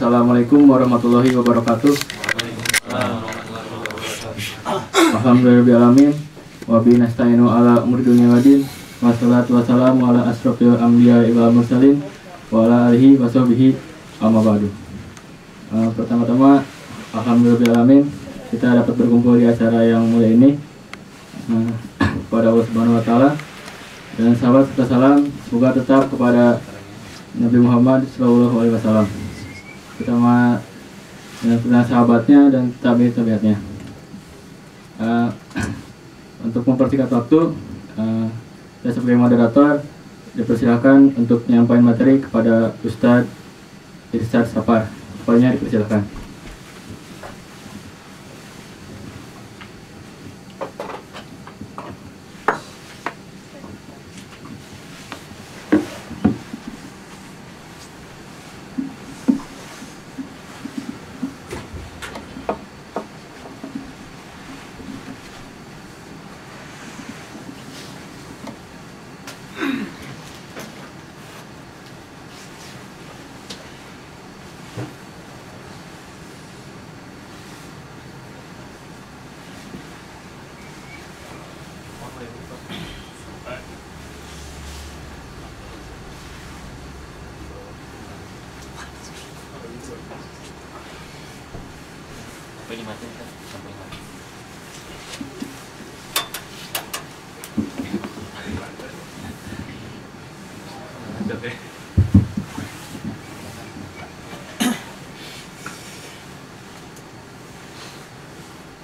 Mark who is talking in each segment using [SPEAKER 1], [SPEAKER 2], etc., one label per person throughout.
[SPEAKER 1] Assalamualaikum warahmatullahi wabarakatuh. Alhamdulillahirabbil alamin wa bihi nasta'inu ala umuri dunya waddin. Wassalatu wassalamu ala asrofil anbiya'i wal mursalin wa ala alihi wa sahbihi amma ba'du. Pertama-tama alhamdulillahirabbil alamin kita dapat berkumpul di acara yang mulia ini. Kepada Allah Subhanahu wa taala dan sahabat serta salam semoga tetap kepada Nabi Muhammad SAW, terutama dengan sahabatnya dan tabi'atnya. Untuk mempersingkat waktu, saya sebagai moderator dipersilakan untuk menyampaikan materi kepada Ustadz Irsyad Sapar. Pokoknya dipersilakan.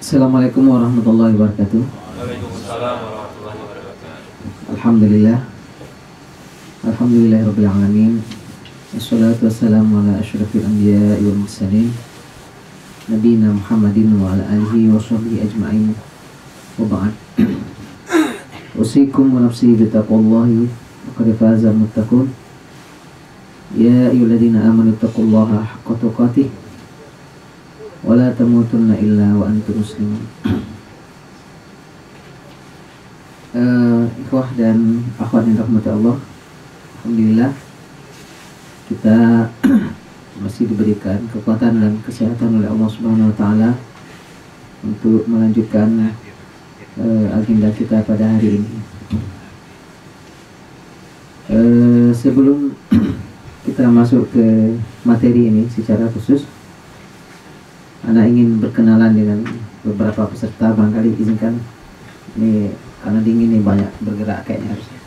[SPEAKER 2] Assalamualaikum warahmatullahi wabarakatuh.
[SPEAKER 3] Waalaikumsalam warahmatullahi wabarakatuh.
[SPEAKER 2] Alhamdulillahirabbil alamin. Wassalatu wassalamu ala asyrafil anbiya'i wal mursalin nabiyina Muhammadin wa ala alihi wa sahbihi ajma'in. Wa ba'd. Usikum wa nafsi bi taqwallahi faqad faza muttaqun. Ya ayyuhalladzina amanu taqullaha haqqa tuqatih wala tamutunna illa wa antum muslimun. Ikhwah dan akhwat yang dirahmati Allah, alhamdulillah kita masih diberikan kekuatan dan kesehatan oleh Allah Subhanahu wa taala untuk melanjutkan agenda kita pada hari ini. Sebelum kita masuk ke materi ini secara khusus, Anda ingin berkenalan dengan beberapa peserta. Barangkali izinkan, ini karena dingin nih banyak bergerak kayaknya harusnya.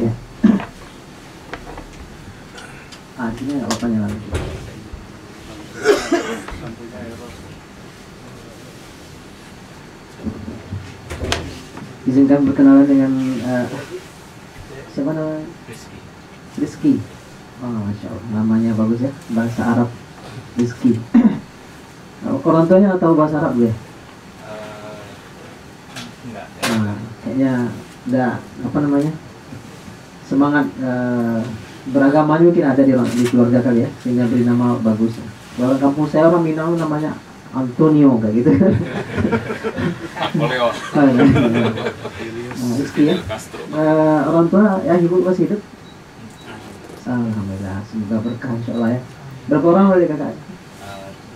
[SPEAKER 2] Ya. Ini nggak apa-apa nyala. Izinkan berkenalan dengan siapa namanya? Rizky. Oh, Masya Allah, namanya bagus ya, bahasa Arab, Rizky. Orang tuanya tahu bahasa Arab gue?
[SPEAKER 3] Enggak.
[SPEAKER 2] Nah, kayaknya udah apa namanya, semangat beragamanya mungkin ada di keluarga kali ya, sehingga beri nama bagus. Kalau kampung saya orang Minang namanya Antonio kayak gitu.
[SPEAKER 3] Napoleon.
[SPEAKER 2] Rizky ya. Orang tua ya, ibu masih hidup. Alhamdulillah, semoga berkah insyaallah ya. Berapa orang adik kakak?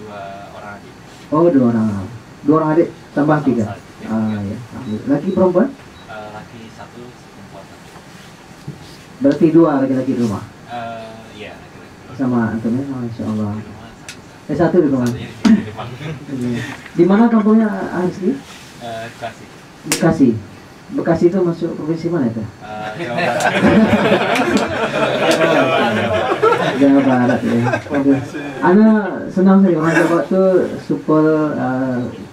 [SPEAKER 3] 2 orang adik.
[SPEAKER 2] Oh, 2 orang. 2 orang adik tambah 3. Ya. Alhamdulillah. Laki perempuan?
[SPEAKER 3] Laki 1, perempuan 1.
[SPEAKER 2] Berarti 2 laki-laki di rumah.
[SPEAKER 3] Iya, laki-laki.
[SPEAKER 2] Sama antumnya, insyaallah.
[SPEAKER 3] Di rumah 1.
[SPEAKER 2] 1 di rumah.
[SPEAKER 3] Satunya di depan.
[SPEAKER 2] Di mana kampungnya Asli?
[SPEAKER 3] Bekasi.
[SPEAKER 2] Bekasi. Bekasi itu masuk provinsi mana itu?
[SPEAKER 3] Jawa Barat.
[SPEAKER 2] Jawa Barat ya. Ana senang sekali orang Jawa tuh super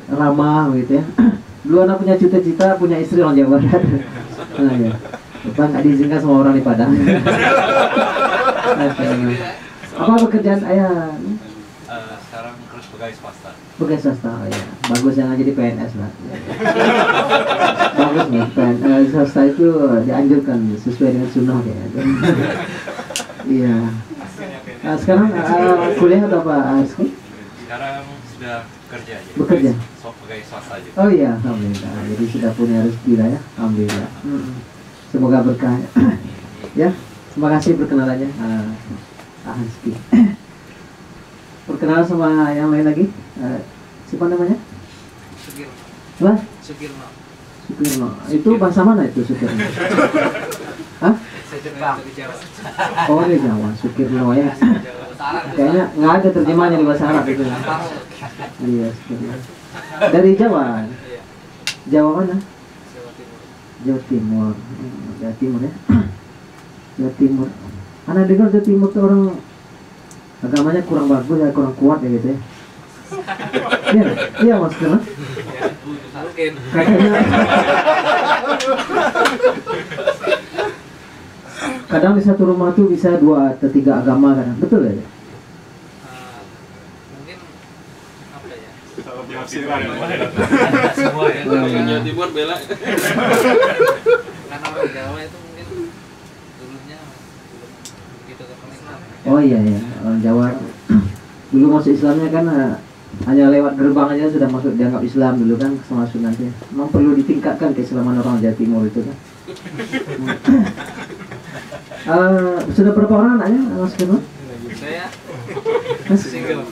[SPEAKER 2] ramah gitu ya. Dulu anak punya cita-cita punya istri orang Jawa Barat. Nah, ya. Depan nggak diizinkan semua orang di Padang. Apa pekerjaan ayah?
[SPEAKER 3] Sekarang terus pegawai swasta.
[SPEAKER 2] Pegawai swasta, ya. Bagus yang jadi PNS lah. Bagus nih, PNS swasta itu dianjurkan sesuai dengan sunnah kayaknya. Iya. Sekarang kuliah atau apa, Rizky?
[SPEAKER 3] Sekarang sudah kerja aja.
[SPEAKER 2] Bekerja?
[SPEAKER 3] Pegawai swasta aja.
[SPEAKER 2] Oh iya, alhamdulillah. Jadi sudah punya rezeki lah ya, alhamdulillah. Semoga berkah ya. Terima kasih perkenalannya. Rizky. Perkenalan sama yang lain lagi. Siapa namanya?
[SPEAKER 4] Sugirno.
[SPEAKER 2] Wah,
[SPEAKER 4] Sugirno.
[SPEAKER 2] Sugirno. Itu bahasa mana itu Sugirno? Hah?
[SPEAKER 4] Saya Jepang. Dari Jawa.
[SPEAKER 2] Oh, dari Jawa, Sugirno ya.
[SPEAKER 4] Bahasa Arab.
[SPEAKER 2] Kayaknya nggak ada terjemahnya di bahasa Arab itu. Iya, Sugirno. Dari Jawa.
[SPEAKER 4] Iya.
[SPEAKER 2] Jawa mana?
[SPEAKER 4] Jawa Timur.
[SPEAKER 2] Jawa Timur. Jawa Timur ya. Jawa Timur. Anak dengar Jawa Timur tuh orang agamanya kurang bagus ya, kurang kuat ya gitu ya. Iya, iya Mas Kena.
[SPEAKER 4] Mungkin.
[SPEAKER 2] Kayaknya kadang di satu rumah tuh bisa 2 atau 3 agama kadang, betul ya?
[SPEAKER 4] Mungkin apa ya?
[SPEAKER 3] Semua ya.
[SPEAKER 1] Jawa Timur bela.
[SPEAKER 4] Karena orang Jawa itu mungkin dulunya belum begitu kenal Islam.
[SPEAKER 2] Oh iya ya, orang Jawa dulu masuk Islamnya kan hanya lewat gerbang aja sudah masuk dianggap Islam dulu kan sama sunatnya. Memang perlu ditingkatkan keislaman orang Jawa Timur itu kan. Sudah berapa orang anaknya Mas Keno?
[SPEAKER 4] Saya
[SPEAKER 2] Mas?
[SPEAKER 4] single.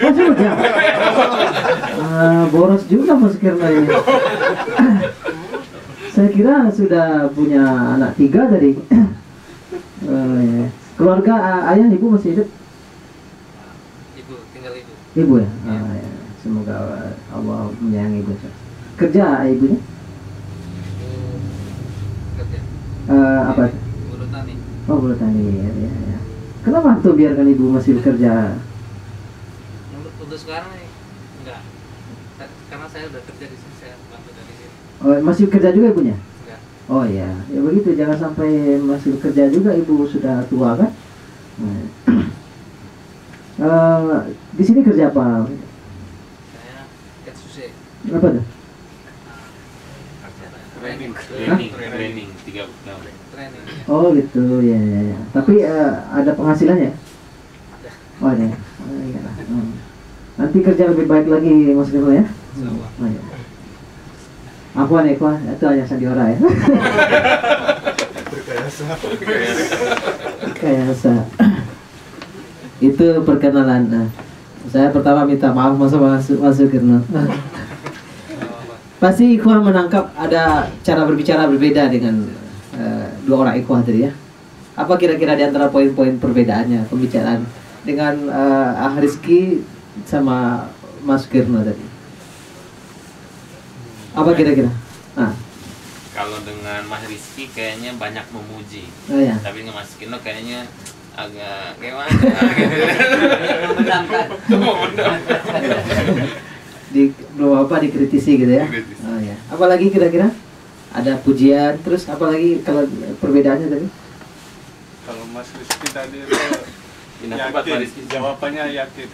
[SPEAKER 2] Oh sudah. Boros juga Mas Keno ini. Saya kira sudah punya anak 3 tadi. Ya. Keluarga ayah ibu masih hidup?
[SPEAKER 4] Ibu, tinggal ibu.
[SPEAKER 2] Ibu ya? Ya. Semoga Allah menyayangi ibu. Kerja ibunya?
[SPEAKER 4] Kerja.
[SPEAKER 2] Apa?
[SPEAKER 4] Buruh tani.
[SPEAKER 2] Oh, buruh tani ya. Kenapa tuh biarkan ibu masih bekerja?
[SPEAKER 4] Untuk sekarang nih enggak. Karena saya udah kerja di sini, saya bantu dari sini.
[SPEAKER 2] Oh, masih bekerja juga ibunya?
[SPEAKER 4] Enggak.
[SPEAKER 2] Oh ya, ya begitu, jangan sampai masih bekerja juga, ibu sudah tua kan? Di sini kerja apa?
[SPEAKER 4] Saya Ketsuse.
[SPEAKER 2] Apa tuh?
[SPEAKER 4] Training.
[SPEAKER 3] Training 3 tahun.
[SPEAKER 4] Training.
[SPEAKER 2] Oh gitu, ya. Tapi ada penghasilannya?
[SPEAKER 4] Ada.
[SPEAKER 2] Oh ada. Oh, iya. Nanti kerja lebih baik lagi Mas Gino ya?
[SPEAKER 4] Insyaallah.
[SPEAKER 2] Oh, iya. Aku aneh kuah, itu hanya Sandiora ya. Rekayasa. Itu perkenalan. Saya pertama minta maaf masuk Kirno. Pasti ikhwah menangkap ada cara berbicara berbeda dengan 2 orang ikhwah tadi ya. Apa kira-kira di antara poin-poin perbedaannya pembicaraan dengan Rizky sama Mas Kirno tadi? Apa kira-kira?
[SPEAKER 3] Kalau dengan Mas Rizky kayaknya banyak memuji.
[SPEAKER 2] Oh ya.
[SPEAKER 3] Tapi dengan Mas Kino kayaknya agak gimana?
[SPEAKER 2] Belum apa dikritisi gitu ya.
[SPEAKER 3] Dikritisi.
[SPEAKER 2] Oh ya. Apalagi kira-kira? Ada pujian, terus apalagi kalau perbedaannya tadi?
[SPEAKER 5] Kalau Mas Rizky tadi itu
[SPEAKER 3] Ini buat Mas
[SPEAKER 5] yakin,
[SPEAKER 3] Rizky.
[SPEAKER 5] jawabannya yakin.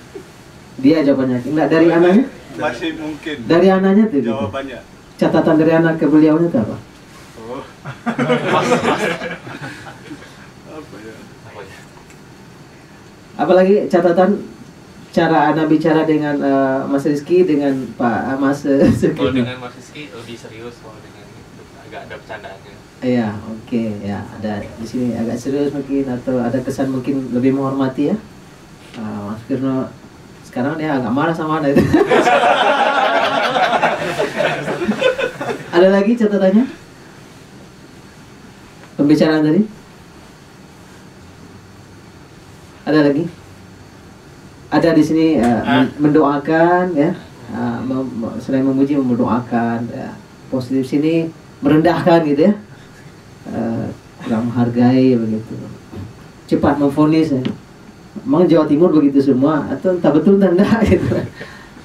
[SPEAKER 2] Dia jawabannya. Enggak, dari anaknya?
[SPEAKER 5] Masih mungkin.
[SPEAKER 2] Dari anaknya tuh gitu.
[SPEAKER 5] Jawabannya.
[SPEAKER 2] Catatan dari anak ke beliaunya itu apa?
[SPEAKER 5] Oh. Apa ya?
[SPEAKER 2] Apalagi catatan cara anak bicara dengan Mas Rizky dengan Pak Mas
[SPEAKER 3] Kalau
[SPEAKER 2] Sugino.
[SPEAKER 3] dengan Mas Rizky lebih serius, kalau dengan itu agak ada bercandaannya.
[SPEAKER 2] Iya, oke ya, ada di sini agak serius mungkin atau ada kesan mungkin lebih menghormati ya. Mas Sugino sekarang dia agak marah sama anak itu. Ada lagi catatannya? Pembicaraan tadi? Ada lagi? Ada di sini mendoakan ya, selain memuji mendoakan ya. Positif sini merendahkan gitu ya, kurang menghargai begitu, cepat memvonis ya. Memang Jawa Timur begitu semua atau entah betul entah enggak gitu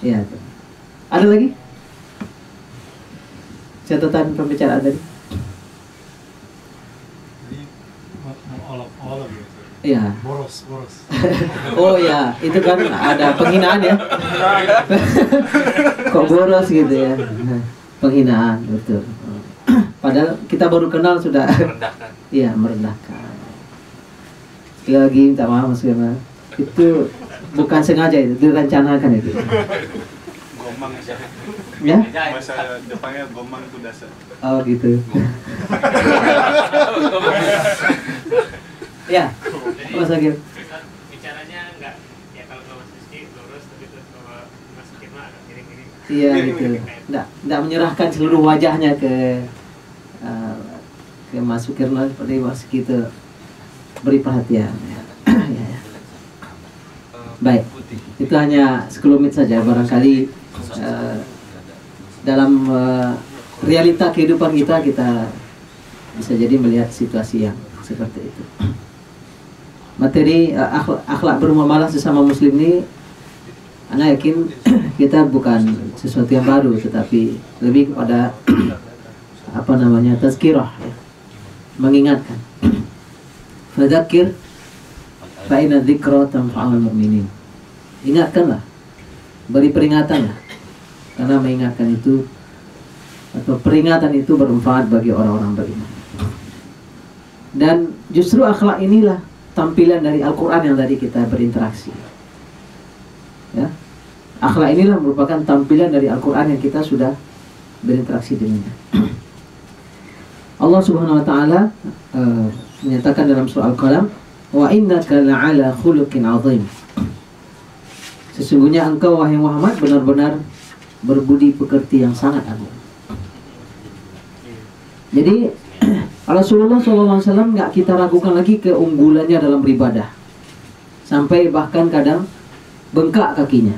[SPEAKER 2] ya. Ada lagi catatan pembicaraan tadi?
[SPEAKER 5] Olok-olok gitu.
[SPEAKER 2] Iya.
[SPEAKER 5] Boros.
[SPEAKER 2] Oh ya, itu kan ada penghinaan ya. Kok boros gitu ya. Penghinaan, betul. Padahal kita baru kenal sudah
[SPEAKER 3] Merendahkan.
[SPEAKER 2] iya, merendahkan. Sekali lagi minta maaf Mas Firman. Itu bukan sengaja, itu direncanakan itu.
[SPEAKER 5] Gomang sih.
[SPEAKER 2] Ya?
[SPEAKER 5] Bahasa Jepangnya gomang itu dasar.
[SPEAKER 2] Oh gitu. Ya, Mas Agil.
[SPEAKER 6] Bicaranya enggak ya, kalau Mas Rizky lurus, tapi kalau Mas Kirma agak miring-miring.
[SPEAKER 2] Iya gitu. Nggak menyerahkan seluruh wajahnya ke Mas Sukirno seperti Mas gitu. Beri perhatian. Ya. Ya. Baik, itu hanya sekelumit saja barangkali dalam realita kehidupan kita bisa jadi melihat situasi yang seperti itu. Materi akhlak bermuamalah sesama muslim ini, Ana yakin kita bukan sesuatu yang baru, tetapi lebih kepada tazkirah, ya. Mengingatkan. Fadzakir fa inna dzikra tanfa'ul mu'minin. Ingatkanlah, beri peringatanlah, karena mengingatkan itu atau peringatan itu bermanfaat bagi orang-orang beriman. Dan justru akhlak inilah tampilan dari Al-Quran yang tadi kita berinteraksi. Ya, akhlak inilah merupakan tampilan dari Al-Quran yang kita sudah berinteraksi dengannya. Allah Subhanahu Wa Taala menyatakan dalam surah Al-Qalam, wa innaka la'ala khuluqin 'azim. Sesungguhnya engkau wahai Muhammad benar-benar berbudi pekerti yang sangat agung. Jadi Rasulullah SAW nggak kita ragukan lagi keunggulannya dalam beribadah, sampai bahkan kadang bengkak kakinya.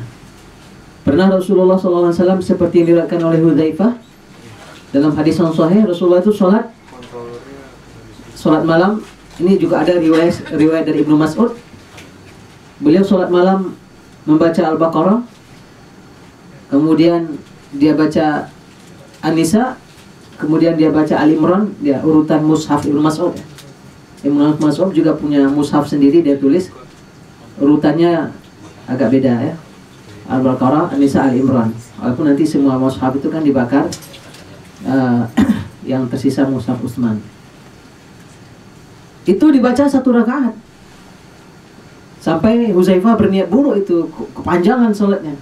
[SPEAKER 2] Pernah Rasulullah SAW seperti yang diriwayatkan oleh Hudzaifah dalam hadis yang sahih, Rasulullah itu sholat malam. Ini juga ada riwayat dari Ibnu Mas'ud. Beliau sholat malam membaca Al-Baqarah, kemudian dia baca An-Nisa, kemudian dia baca Al-Imran. Dia urutan mushaf Ibnu Mas'ud. Ibnu Mas'ud juga punya mushaf sendiri, dia tulis urutannya agak beda ya. Al-Baqarah, An-Nisa, Al-Imran. Walaupun nanti semua mushaf itu kan dibakar, yang tersisa mushaf Utsman. Itu dibaca 1 rakaat. Sampai Hudzaifah berniat buruk, itu kepanjangan sholatnya,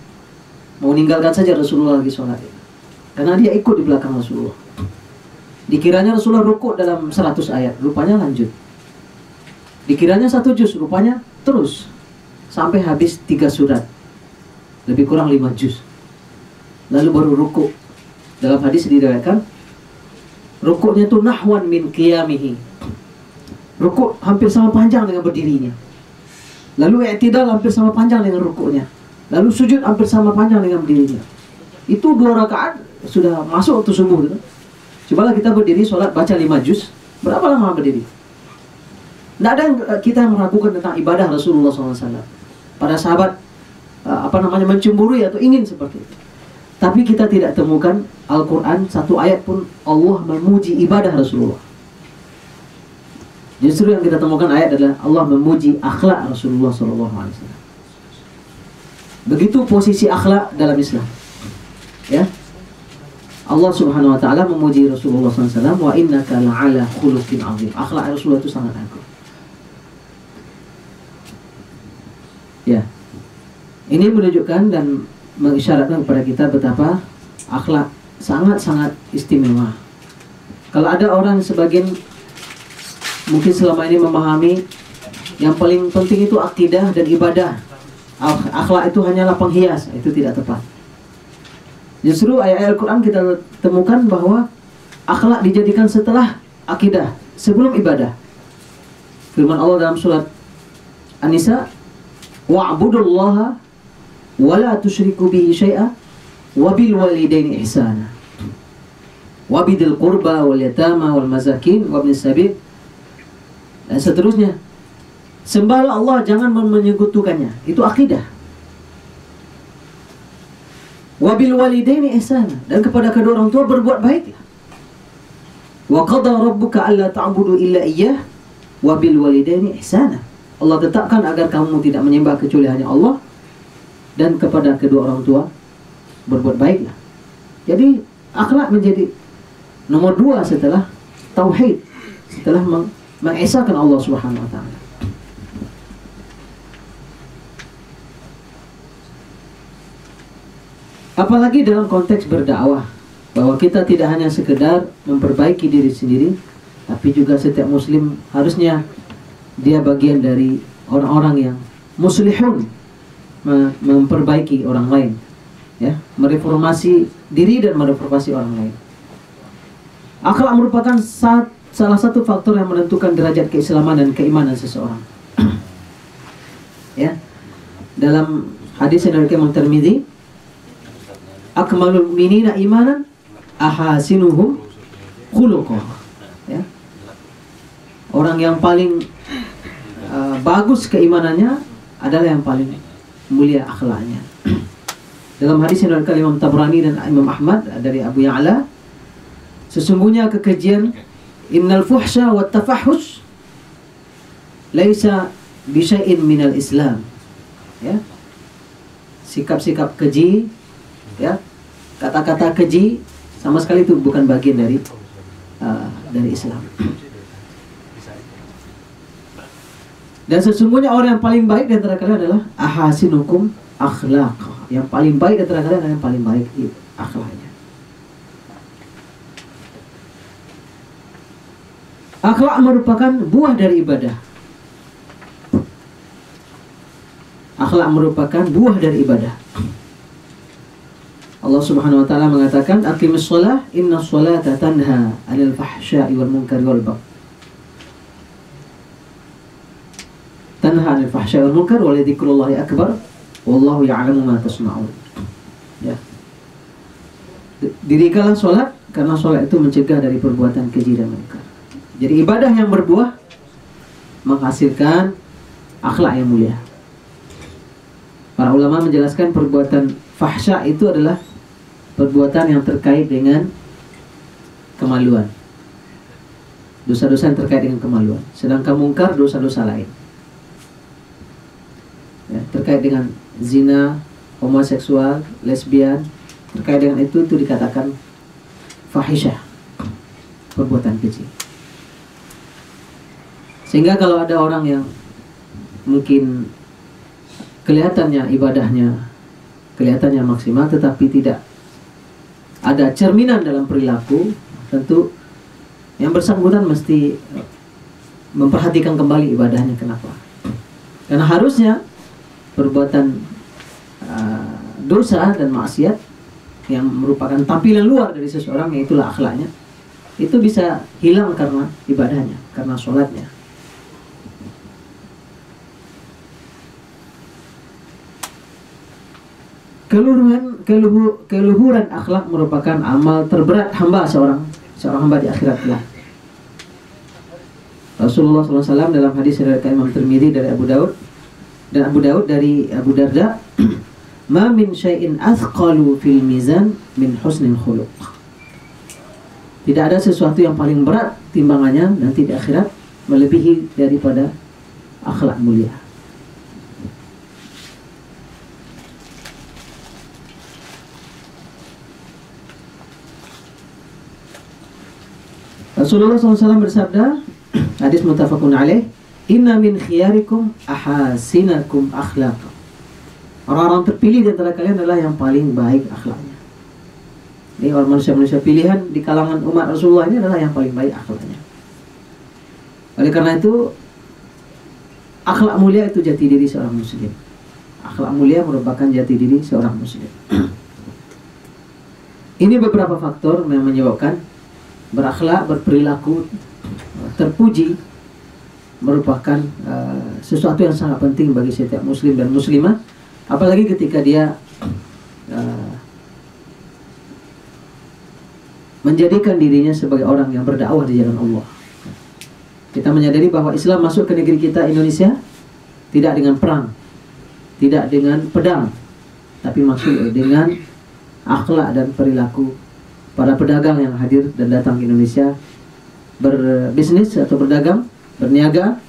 [SPEAKER 2] mau meninggalkan saja Rasulullah lagi sholat, karena dia ikut di belakang Rasulullah. Dikiranya Rasulullah rukuk dalam 100 ayat, rupanya lanjut. Dikiranya 1 juz, rupanya terus sampai habis 3 surat, lebih kurang 5 juz. Lalu baru rukuk. Dalam hadis diriwayatkan rukuknya itu nahwan min qiyamihi. Rukuk hampir sama panjang dengan berdirinya. Lalu i'tidal hampir sama panjang dengan rukuknya. Lalu sujud hampir sama panjang dengan berdirinya. Itu 2 rakaat sudah masuk waktu subuh gitu. Cobalah kita berdiri sholat baca 5 juz, berapa lama berdiri? Tidak ada yang kita meragukan tentang ibadah Rasulullah SAW. Para sahabat mencemburui atau ingin seperti itu. Tapi kita tidak temukan Al-Quran 1 ayat pun Allah memuji ibadah Rasulullah. Justru yang kita temukan ayat adalah Allah memuji akhlak Rasulullah SAW. Begitu posisi akhlak dalam Islam. Ya, Allah Subhanahu Wa Taala memuji Rasulullah SAW, wa innaka la'ala khuluqin 'azim. Akhlak Rasulullah itu sangat agung. Ya, ini menunjukkan dan mengisyaratkan kepada kita betapa akhlak sangat-sangat istimewa. Kalau ada orang sebagian mungkin selama ini memahami yang paling penting itu akidah dan ibadah, akhlak itu hanyalah penghias, itu tidak tepat. Justru ayat-ayat Al-Quran kita temukan bahwa akhlak dijadikan setelah akidah, sebelum ibadah. Firman Allah dalam surat An-Nisa, wa'budullaha wa la tusyriku bihi syai'a wa bil walidaini ihsana wa bidil qurba wal yatama wal masakin wa ibnis sabil, dan seterusnya. Sembahlah Allah, jangan menyekutukannya. Itu akidah. Wabil walidaini ihsana, dan kepada kedua orang tua berbuat baiklah. Wa qada rabbuka alla ta'budu illa iyyah wa bil walidaini ihsana. Allah tetapkan agar kamu tidak menyembah kecuali hanya Allah, dan kepada kedua orang tua berbuat baiklah. Jadi akhlak menjadi nomor 2 setelah tauhid, setelah mengesahkan Allah Subhanahu Wa Taala. Apalagi dalam konteks berdakwah, bahwa kita tidak hanya sekedar memperbaiki diri sendiri, tapi juga setiap muslim harusnya dia bagian dari orang-orang yang muslihun, memperbaiki orang lain, ya, mereformasi diri dan mereformasi orang lain. Akhlak merupakan salah satu faktor yang menentukan derajat keislaman dan keimanan seseorang. Ya, dalam hadis yang dari Imam Tirmidzi, akmalul mu'minina imanan ahasinuhum khuluqah. Ya, orang yang paling bagus keimanannya adalah yang paling mulia akhlaknya. Dalam hadis yang dari Imam Tabrani dan Imam Ahmad dari Abu Ya'la, sesungguhnya kekejian, innal fuhsya wat tafahush laisa bisyai'in minal Islam. Ya, sikap-sikap keji, ya, kata-kata keji sama sekali itu bukan bagian dari Islam. Dan sesungguhnya orang yang paling baik di antara kalian adalah ahasinukum akhlaq. Yang paling baik di antara kalian adalah yang paling baik di akhlaknya. Akhlak merupakan buah dari ibadah. Akhlak merupakan buah dari ibadah. Allah Subhanahu wa taala mengatakan, "Aqimis shalah, innas sholata tanha 'anil fahsya'i wal munkari wal baghi." Tanha 'anil fahsya'i wal munkar wa dzikrullahi akbar wallahu ya'lamu ma tasna'un. Ya. Dirikanlah sholat karena sholat itu mencegah dari perbuatan keji dan munkar. Jadi ibadah yang berbuah menghasilkan akhlak yang mulia. Para ulama menjelaskan perbuatan fahsya itu adalah perbuatan yang terkait dengan kemaluan. Dosa-dosa yang terkait dengan kemaluan. Sedangkan mungkar dosa-dosa lain. Ya, terkait dengan zina, homoseksual, lesbian, terkait dengan itu dikatakan fahisyah, perbuatan keji. Sehingga kalau ada orang yang mungkin kelihatannya ibadahnya kelihatannya maksimal tetapi tidak ada cerminan dalam perilaku, tentu yang bersangkutan mesti memperhatikan kembali ibadahnya. Kenapa? Karena harusnya perbuatan dosa dan maksiat yang merupakan tampilan luar dari seseorang, yaitulah akhlaknya, itu bisa hilang karena ibadahnya, karena sholatnya. Keluhuran akhlak merupakan amal terberat hamba seorang hamba di akhirat kelak. Rasulullah SAW dalam hadis dari Imam Tirmidzi dari Abu Daud dari Abu Darda, "Ma min syai'in athqalu fil mizan min husnil khuluq." Tidak ada sesuatu yang paling berat timbangannya nanti di akhirat melebihi daripada akhlak mulia. Rasulullah SAW bersabda, hadis muttafaqun alaih, "Inna min khiyarikum ahasinakum akhlaq." Orang-orang terpilih di antara kalian adalah yang paling baik akhlaknya. Ini orang manusia pilihan di kalangan umat Rasulullah ini adalah yang paling baik akhlaknya. Oleh karena itu, akhlak mulia itu jati diri seorang muslim. Akhlak mulia merupakan jati diri seorang muslim. Ini beberapa faktor yang menyebabkan berakhlak, berperilaku terpuji merupakan sesuatu yang sangat penting bagi setiap muslim dan muslimah, apalagi ketika dia menjadikan dirinya sebagai orang yang berdakwah di jalan Allah. Kita menyadari bahwa Islam masuk ke negeri kita Indonesia tidak dengan perang, tidak dengan pedang, tapi masuk dengan akhlak dan perilaku para pedagang yang hadir dan datang ke Indonesia berbisnis atau berdagang, berniaga,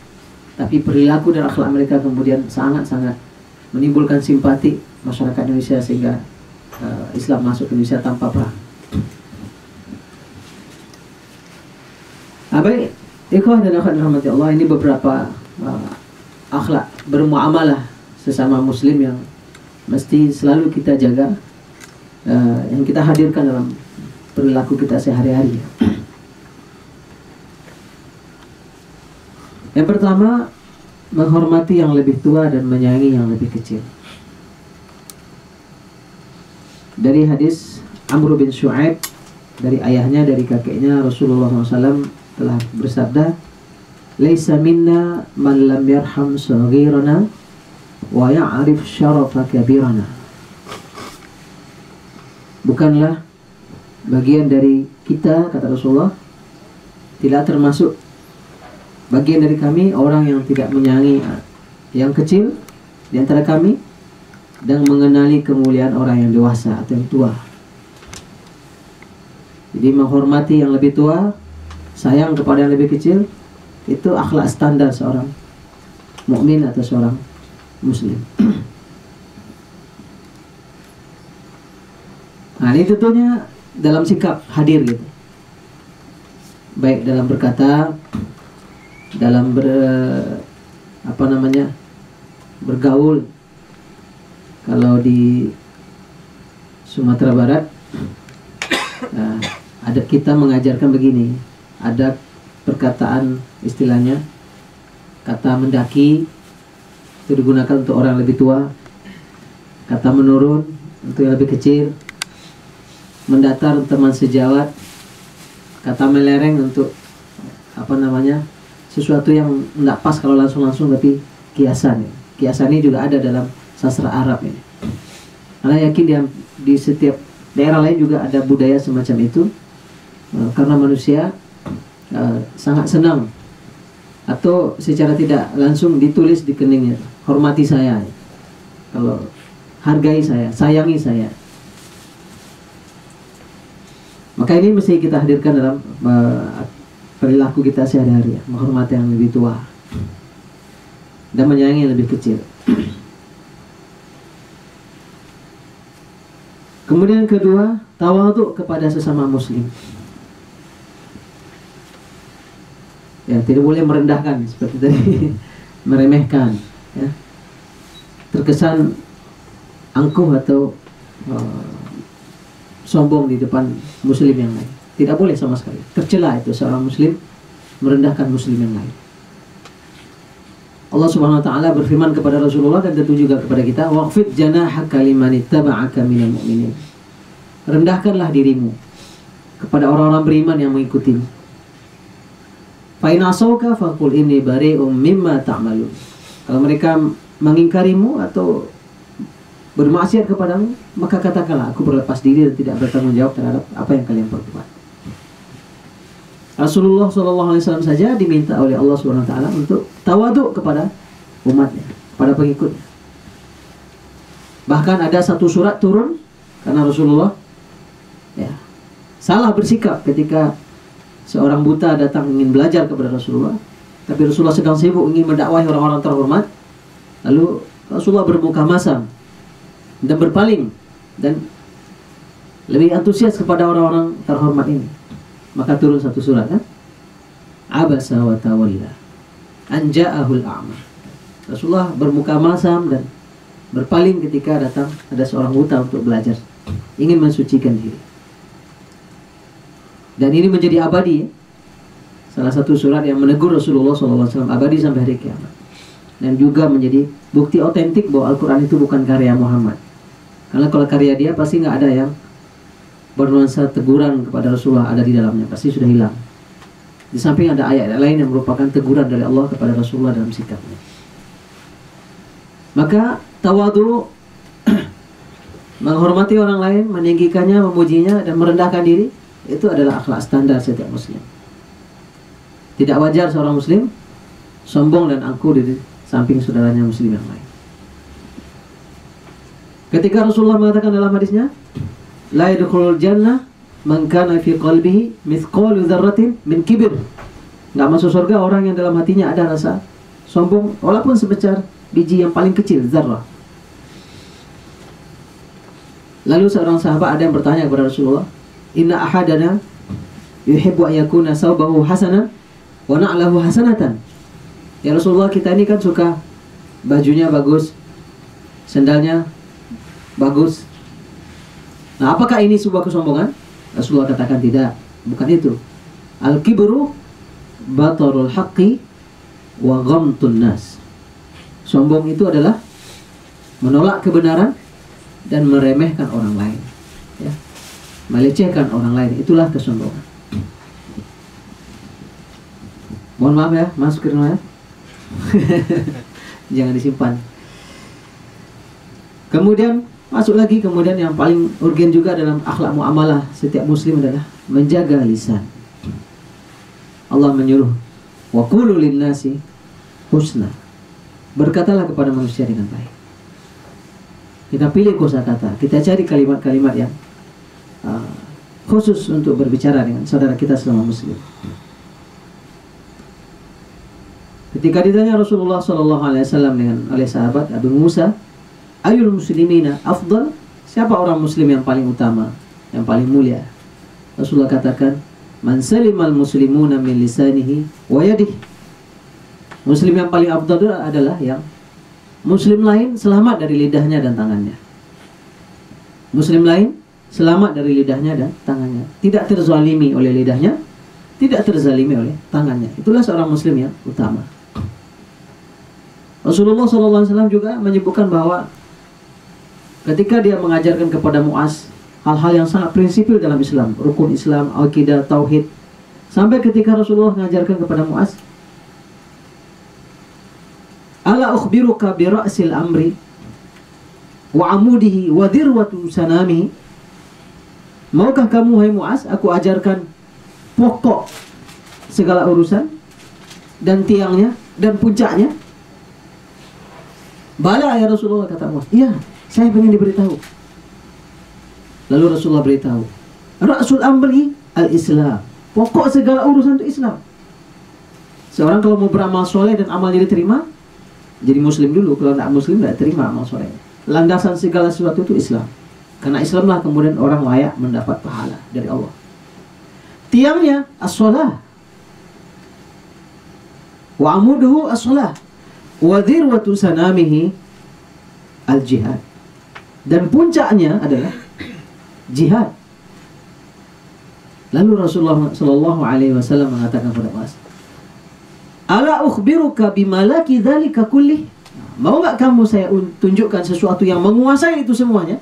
[SPEAKER 2] tapi perilaku dan akhlak mereka kemudian sangat-sangat menimbulkan simpati masyarakat Indonesia sehingga Islam masuk ke Indonesia tanpa perang. Baik, ikhwah dan akhwat rahmati Allah, ini beberapa akhlak bermuamalah sesama muslim yang mesti selalu kita jaga, yang kita hadirkan dalam perilaku kita sehari-hari. Yang pertama, menghormati yang lebih tua dan menyayangi yang lebih kecil. Dari hadis Amr bin Shu'aib, dari ayahnya, dari kakeknya, Rasulullah SAW telah bersabda, "Laisa minna man lam yarham saghirana wa ya'rif syarafa kabirana." Bukanlah bagian dari kita, kata Rasulullah, tidak termasuk bagian dari kami orang yang tidak menyayangi yang kecil di antara kami dan mengenali kemuliaan orang yang dewasa atau yang tua. Jadi menghormati yang lebih tua, sayang kepada yang lebih kecil, itu akhlak standar seorang mukmin atau seorang muslim. Nah, ini tentunya dalam sikap hadir gitu, baik dalam berkata, dalam bergaul. Kalau di Sumatera Barat, adat kita mengajarkan begini, ada perkataan istilahnya kata mendaki itu digunakan untuk orang lebih tua, kata menurun untuk yang lebih kecil, mendatar untuk teman sejawat, kata melereng untuk sesuatu yang tidak pas kalau langsung tapi kiasan. Kiasan ini juga ada dalam sastra Arab ini. Karena yakin di setiap daerah lain juga ada budaya semacam itu, karena manusia sangat senang atau secara tidak langsung ditulis di keningnya, hormati saya, kalau hargai saya, sayangi saya. Maka ini mesti kita hadirkan dalam perilaku kita sehari-hari, ya, menghormati yang lebih tua dan menyayangi yang lebih kecil. Kemudian yang kedua, tawadhu kepada sesama muslim. Ya, tidak boleh merendahkan seperti tadi, meremehkan, ya. Terkesan angkuh atau sombong di depan muslim yang lain. Tidak boleh sama sekali. Tercela itu seorang muslim merendahkan muslim yang lain. Allah Subhanahu wa taala berfirman kepada Rasulullah dan tentu juga kepada kita, "Waqfid janahaka liman ittaba'aka minal mu'minin." Rendahkanlah dirimu kepada orang-orang beriman yang mengikutimu. Fa in asauka faqul inni bari'um mimma ta'malun. Kalau mereka mengingkarimu atau bermaksiat kepadamu, maka katakanlah, aku berlepas diri dan tidak bertanggung jawab terhadap apa yang kalian perbuat. Rasulullah SAW saja diminta oleh Allah SWT untuk tawadhu kepada umatnya, kepada pengikutnya. Bahkan ada satu surat turun karena Rasulullah salah bersikap ketika seorang buta datang ingin belajar kepada Rasulullah, tapi Rasulullah sedang sibuk ingin mendakwahi orang-orang terhormat. Lalu Rasulullah bermuka masam dan berpaling dan lebih antusias kepada orang-orang terhormat ini. Maka turun satu surat, kan? Abasa wa tawalla an ja'ahul a'ma. Rasulullah bermuka masam dan berpaling ketika datang ada seorang buta untuk belajar, ingin mensucikan diri. Dan ini menjadi abadi, salah satu surat yang menegur Rasulullah SAW, abadi sampai hari kiamat. Dan juga menjadi bukti otentik bahwa Al-Quran itu bukan karya Muhammad. Karena kalau karya dia pasti nggak ada yang bernuansa teguran kepada Rasulullah ada di dalamnya, pasti sudah hilang. Di samping ada ayat lain yang merupakan teguran dari Allah kepada Rasulullah dalam sikapnya. Maka tawadhu, menghormati orang lain, meninggikannya, memujinya, dan merendahkan diri, itu adalah akhlak standar setiap muslim. Tidak wajar seorang muslim sombong dan angkuh di samping saudaranya muslim yang lain. Ketika Rasulullah mengatakan dalam hadisnya, la yadkhulul jannah man kana fi qalbihi mithqalu dzarratin min kibr. Enggak masuk surga orang yang dalam hatinya ada rasa sombong walaupun sebesar biji yang paling kecil, zarrah. Lalu seorang sahabat ada yang bertanya kepada Rasulullah, "Inna ahadana yuhibbu an yakuna sawbahu hasanan wa na'lahu hasanatan." Ya Rasulullah, kita ini kan suka bajunya bagus, sandalnya bagus. Nah, apakah ini sebuah kesombongan? Rasulullah katakan tidak, bukan itu. Al-kibru batarul haqqi wa ghamtun nas. Sombong itu adalah menolak kebenaran dan meremehkan orang lain, ya, melecehkan orang lain. Itulah kesombongan. Mohon maaf ya, Mas Kirno ya. Jangan disimpan. Kemudian masuk lagi, kemudian yang paling urgen juga dalam akhlak muamalah setiap muslim adalah menjaga lisan. Allah menyuruh, wa qulu lin-nasi husna. Berkatalah kepada manusia dengan baik. Kita pilih kosakata, kita cari kalimat-kalimat yang khusus untuk berbicara dengan saudara kita sesama muslim. Ketika ditanya Rasulullah SAW oleh sahabat Abu Musa, ayul muslimina afdal, siapa orang muslim yang paling utama, yang paling mulia? Rasulullah katakan, man salimal muslimuna min lisanihi wa yadihi. Muslim yang paling afdal adalah yang muslim lain selamat dari lidahnya dan tangannya. Muslim lain selamat dari lidahnya dan tangannya, tidak terzalimi oleh lidahnya, tidak terzalimi oleh tangannya. Itulah seorang muslim yang utama. Rasulullah SAW juga menyebutkan bahwa ketika dia mengajarkan kepada Muaz hal-hal yang sangat prinsipil dalam Islam, rukun Islam, akidah, tauhid, sampai ketika Rasulullah mengajarkan kepada Muaz, ala ukhbiruka bi ra'sil amri wa amudihi wa dirwatu sanamihi. Maukah kamu, hai Muaz, aku ajarkan pokok segala urusan dan tiangnya dan puncaknya? Bala ya Rasulullah, kata Muaz. Iya, saya ingin diberitahu. Lalu Rasulullah beritahu, ra'sul amri al-Islam. Pokok segala urusan itu Islam. Seorang kalau mau beramal soleh dan amalnya diterima, jadi muslim dulu. Kalau tidak muslim, tidak terima amal soleh. Landasan segala sesuatu itu Islam. Karena Islamlah kemudian orang layak mendapat pahala dari Allah. Tiangnya as-salah. Wa amuduhu as-salah. Wa dhirwatu sanamihi al-jihad. Dan puncaknya adalah jihad. Lalu Rasulullah SAW mengatakan kepada Muaz, ala ukhbiruka bimalaki dzalika kulli. Mau enggak kamu saya tunjukkan sesuatu yang menguasai itu semuanya,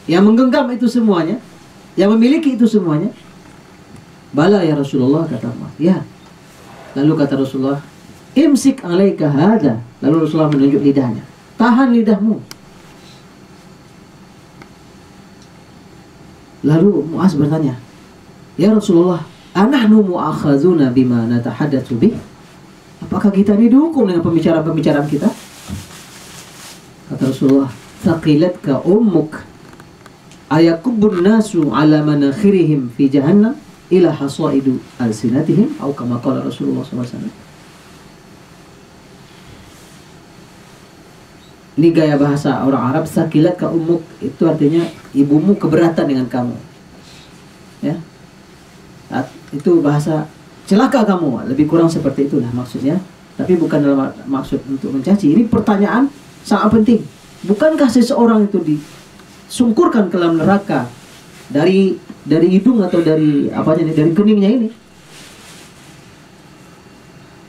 [SPEAKER 2] yang menggenggam itu semuanya, yang memiliki itu semuanya? Bala ya Rasulullah, kata Muaz. Ya. Lalu kata Rasulullah, imsik alaika hada. Lalu Rasulullah menunjuk lidahnya. Tahan lidahmu. Lalu Muaz bertanya, ya Rasulullah, anahnu mu'akhazuna bima natahaddatsu bih? Apakah kita didukung dengan pembicaraan-pembicaraan kita? Kata Rasulullah, thaqilatka ummuk ayakubbun nasu ala manakhirihim fi jahannam ila hasaidu alsinatihim, atau kama qala Rasulullah SAW. Ini gaya bahasa orang Arab, thaqilatka ummuk, itu artinya ibumu keberatan dengan kamu, ya. Itu bahasa celaka kamu, lebih kurang seperti itulah maksudnya. Tapi bukan dalam maksud untuk mencaci. Ini pertanyaan sangat penting. Bukankah seseorang itu disungkurkan ke dalam neraka dari hidung atau dari apanya nih, dari keningnya ini,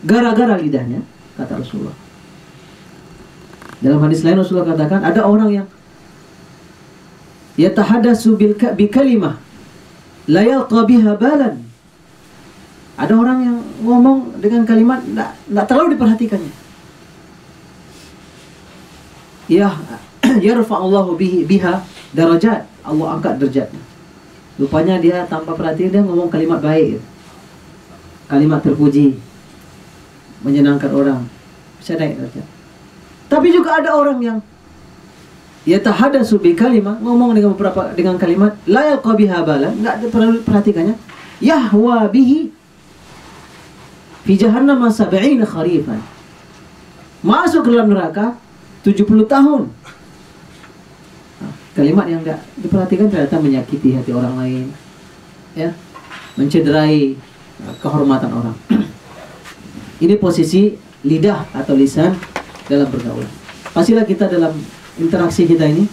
[SPEAKER 2] gara-gara lidahnya? Kata Rasulullah. Dalam hadis lain Rasulullah katakan, ada orang yang yatahaddatsu bi kalimah la yalqa biha balan. Ada orang yang ngomong dengan kalimat tidak terlalu diperhatikannya. Ya, yarfa'ullahu biha darajat. Allah angkat derajatnya. Rupanya dia tanpa perhatian dia ngomong kalimat baik, kalimat terpuji, menyenangkan orang, bisa naik derajat. Tapi juga ada orang yang yatahaddatsu bi kalimah, ngomong dengan kalimat la yalqa biha balan, enggak perlu perhatikannya. Yahwa bihi fi jahannam 70 kharifan. Masuk ke dalam neraka 70 tahun. Kalimat yang enggak diperhatikan ternyata menyakiti hati orang lain, ya, mencederai kehormatan orang. Ini posisi lidah atau lisan dalam pergaulan. Pastilah kita dalam interaksi kita ini,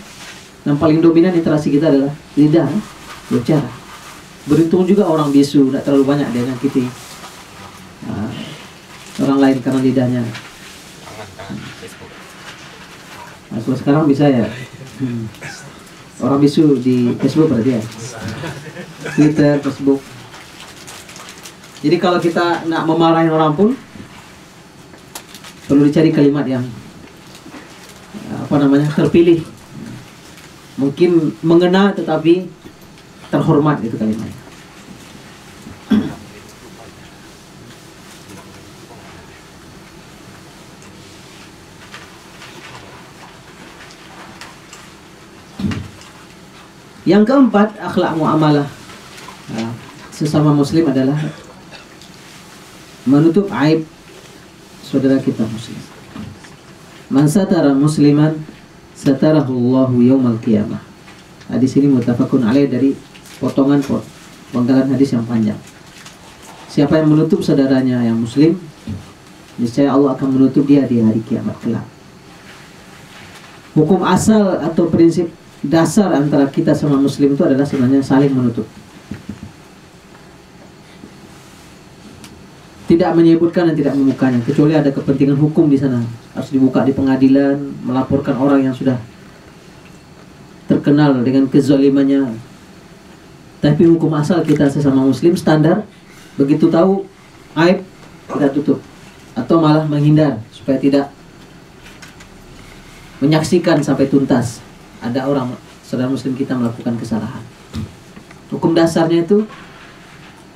[SPEAKER 2] yang paling dominan interaksi kita adalah lidah, bicara. Beruntung juga orang bisu, tidak terlalu banyak dia nyakiti orang lain karena lidahnya. Nah, kalau sekarang bisa ya. Orang bisu di Facebook berarti ya. Twitter, Facebook. Jadi kalau kita nak memarahin orang pun perlu dicari kalimat yang terpilih. Mungkin mengena tetapi terhormat itu kalimatnya. Yang keempat, akhlak muamalah sesama muslim adalah menutup aib saudara kita muslim. Man satara musliman satarahu Allahu yaumal qiyamah. Hadis ini muttafaqun alaih dari potongan penggalan hadis yang panjang. Siapa yang menutup saudaranya yang muslim, niscaya Allah akan menutup dia di hari kiamat kelak. Hukum asal atau prinsip dasar antara kita sama muslim itu adalah sebenarnya saling menutup. Tidak menyebutkan dan tidak membukanya, kecuali ada kepentingan hukum di sana. Harus dibuka di pengadilan, melaporkan orang yang sudah terkenal dengan kezalimannya. Tapi hukum asal kita sesama muslim standar, begitu tahu aib kita tutup, atau malah menghindar supaya tidak menyaksikan sampai tuntas ada orang saudara muslim kita melakukan kesalahan. Hukum dasarnya itu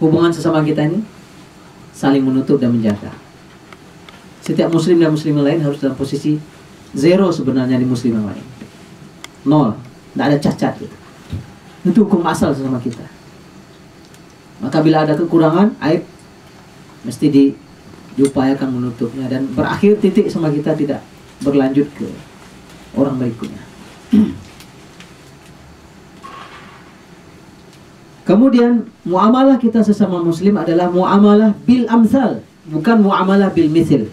[SPEAKER 2] hubungan sesama kita ini saling menutup dan menjaga. Setiap muslim dan muslim lain harus dalam posisi zero sebenarnya di muslim yang lain. Nol, tidak ada cacat gitu. Itu hukum asal sesama kita. Maka bila ada kekurangan, aib mesti diupayakan menutupnya dan berakhir titik sama kita tidak berlanjut ke orang berikutnya. Kemudian muamalah kita sesama muslim adalah muamalah bil amsal, bukan muamalah bil mithil.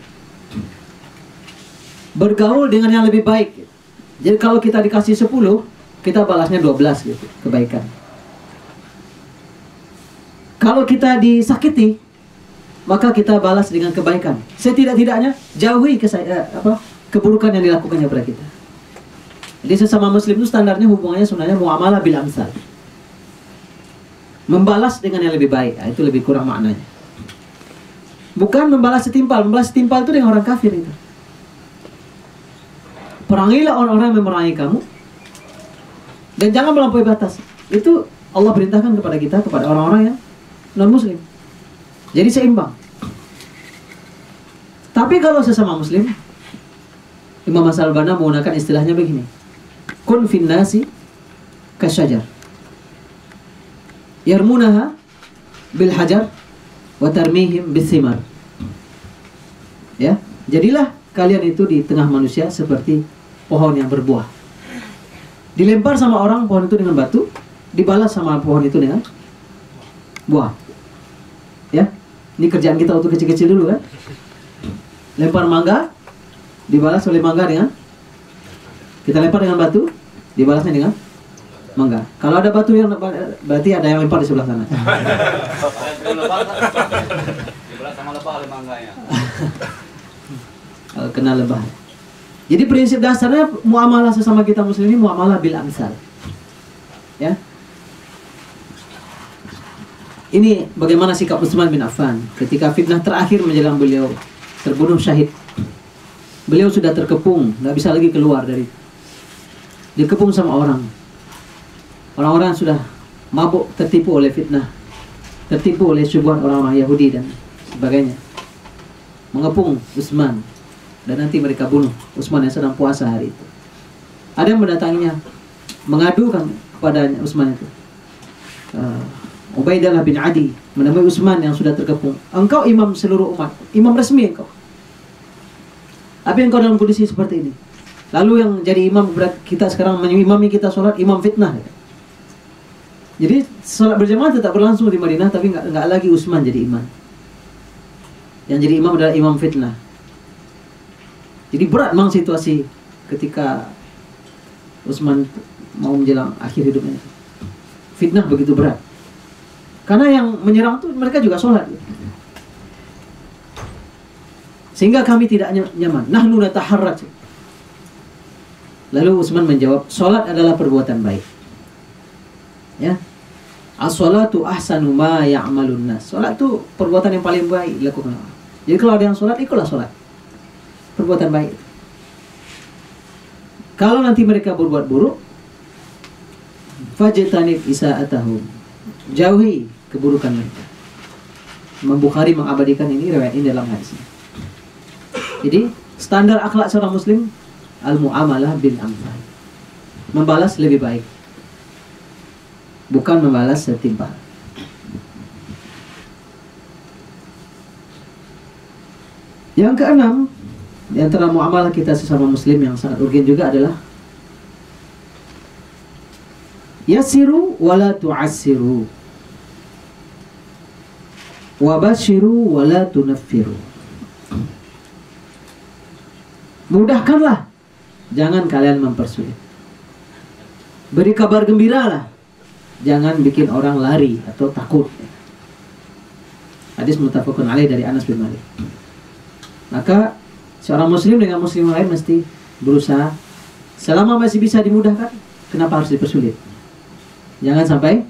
[SPEAKER 2] Bergaul dengan yang lebih baik. Jadi kalau kita dikasih 10, kita balasnya 12 gitu, kebaikan. Kalau kita disakiti, maka kita balas dengan kebaikan. Setidak-tidaknya jauhi keburukan yang dilakukannya kepada kita. Jadi sesama muslim itu standarnya hubungannya sebenarnya muamalah bil amsal. Membalas dengan yang lebih baik, itu lebih kurang maknanya. Bukan membalas setimpal. Membalas setimpal itu dengan orang kafir itu. Perangilah orang-orang yang memerangi kamu dan jangan melampaui batas. Itu Allah perintahkan kepada kita, kepada orang-orang yang non-muslim. Jadi seimbang. Tapi kalau sesama muslim, Imam As-Albana menggunakan istilahnya begini: kun fin nasi kasyajar yarmunaha bil hajar wa tarmihim bis thimar. Ya, jadilah kalian itu di tengah manusia seperti pohon yang berbuah. Dilempar sama orang pohon itu dengan batu, dibalas sama pohon itu dengan buah. Ya, ini kerjaan kita waktu kecil-kecil dulu kan. Lempar mangga, dibalas oleh mangga dengan, kita lempar dengan batu, dibalasnya dengan mangga. Kalau ada batu yang berarti ada yang lempar di sebelah sana.
[SPEAKER 7] Dibalas sama lebah oleh mangganya.
[SPEAKER 2] Kena lebah. Jadi prinsip dasarnya muamalah sesama kita muslim ini muamalah bil amsal. Ya. Ini bagaimana sikap Utsman bin Affan ketika fitnah terakhir menjelang beliau terbunuh syahid. Beliau sudah terkepung, nggak bisa lagi keluar dari, dikepung sama orang. Orang-orang sudah mabuk, tertipu oleh fitnah, tertipu oleh syubhat orang-orang Yahudi dan sebagainya. Mengepung Utsman dan nanti mereka bunuh Utsman yang sedang puasa hari itu. Ada yang mendatanginya, mengadukan kepada Utsman itu. Ubaidillah bin Adi menemui Utsman yang sudah terkepung. Engkau imam seluruh umat, imam resmi engkau. Tapi engkau dalam kondisi seperti ini. Lalu yang jadi imam kita sekarang mengimami kita sholat, imam fitnah. Jadi sholat berjamaah tetap berlangsung di Madinah, tapi nggak lagi Utsman jadi imam. Yang jadi imam adalah imam fitnah. Jadi berat memang situasi ketika Utsman mau menjelang akhir hidupnya. Fitnah begitu berat. Karena yang menyerang itu mereka juga sholat. Sehingga kami tidak nyaman. Nahnu nataharraj. Lalu Utsman menjawab, salat adalah perbuatan baik. Ya. As-salatu ahsanu ma ya'malun nas. Salat itu perbuatan yang paling baik dilakukan orang. Jadi kalau ada yang salat, ikutlah salat. Perbuatan baik. Kalau nanti mereka berbuat buruk, fajtanib isa'atahum. Jauhi keburukan mereka. Imam Bukhari mengabadikan ini riwayat ini dalam hadis ini. Jadi standar akhlak seorang muslim al-mu'amalah bil amthal. Membalas lebih baik, bukan membalas setimpal. Yang keenam, di antara muamalah kita sesama muslim yang sangat urgen juga adalah yassiru wala tu'assiru, wabashiru wala tunaffiru. Mudahkanlah, jangan kalian mempersulit. Beri kabar gembira lah, jangan bikin orang lari atau takut. Hadis muttafaqun alaih dari Anas bin Malik. Maka seorang muslim dengan muslim lain mesti berusaha, selama masih bisa dimudahkan, kenapa harus dipersulit? Jangan sampai